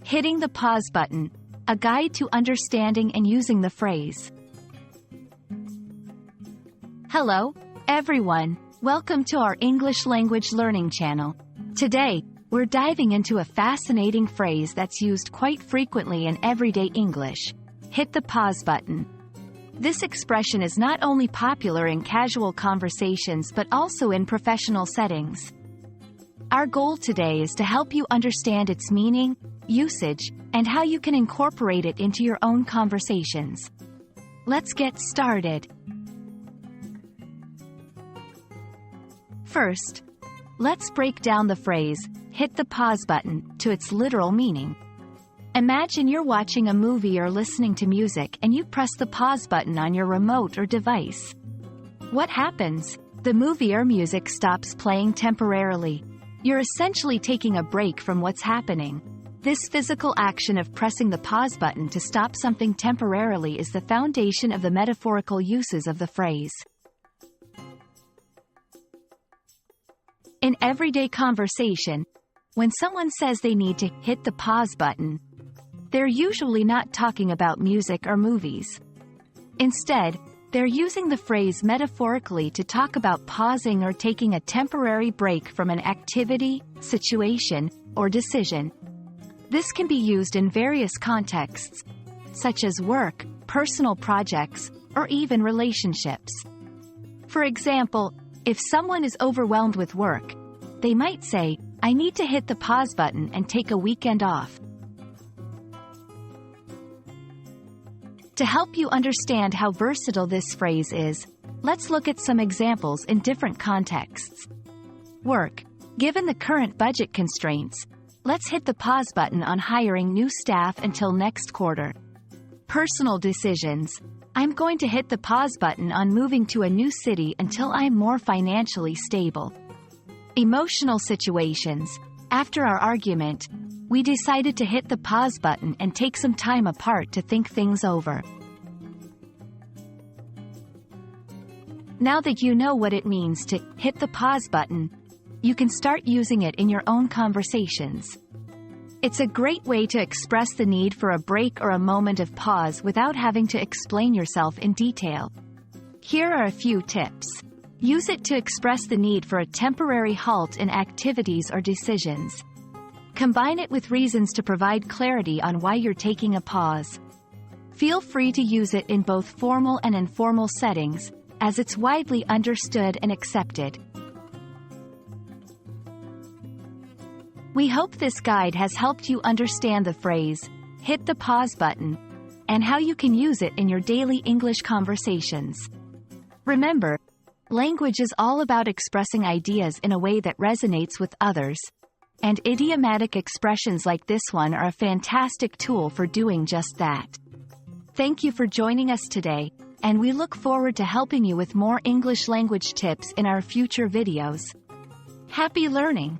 Hitting the pause button, a guide to understanding and using the phrase. Hello, everyone. Welcome to our English language learning channel. Today, we're diving into a fascinating phrase that's used quite frequently in everyday English. Hit the pause button. This expression is not only popular in casual conversations but also in professional settings. Our goal today is to help you understand its meaning, usage, and how you can incorporate it into your own conversations. Let's get started. First, let's break down the phrase, hit the pause button, to its literal meaning. Imagine you're watching a movie or listening to music and you press the pause button on your remote or device. What happens? The movie or music stops playing temporarily. You're essentially taking a break from what's happening. This physical action of pressing the pause button to stop something temporarily is the foundation of the metaphorical uses of the phrase. In everyday conversation, when someone says they need to hit the pause button, they're usually not talking about music or movies. Instead, they're using the phrase metaphorically to talk about pausing or taking a temporary break from an activity, situation, or decision. This can be used in various contexts, such as work, personal projects, or even relationships. For example, if someone is overwhelmed with work, they might say, "I need to hit the pause button and take a weekend off." To help you understand how versatile this phrase is, let's look at some examples in different contexts. Work. Given the current budget constraints, let's hit the pause button on hiring new staff until next quarter. Personal decisions. I'm going to hit the pause button on moving to a new city until I'm more financially stable. Emotional situations. After our argument, we decided to hit the pause button and take some time apart to think things over. Now that you know what it means to hit the pause button, you can start using it in your own conversations. It's a great way to express the need for a break or a moment of pause without having to explain yourself in detail. Here are a few tips. Use it to express the need for a temporary halt in activities or decisions. Combine it with reasons to provide clarity on why you're taking a pause. Feel free to use it in both formal and informal settings, as it's widely understood and accepted. We hope this guide has helped you understand the phrase, hit the pause button, and how you can use it in your daily English conversations. Remember, language is all about expressing ideas in a way that resonates with others, and idiomatic expressions like this one are a fantastic tool for doing just that. Thank you for joining us today, and we look forward to helping you with more English language tips in our future videos. Happy learning!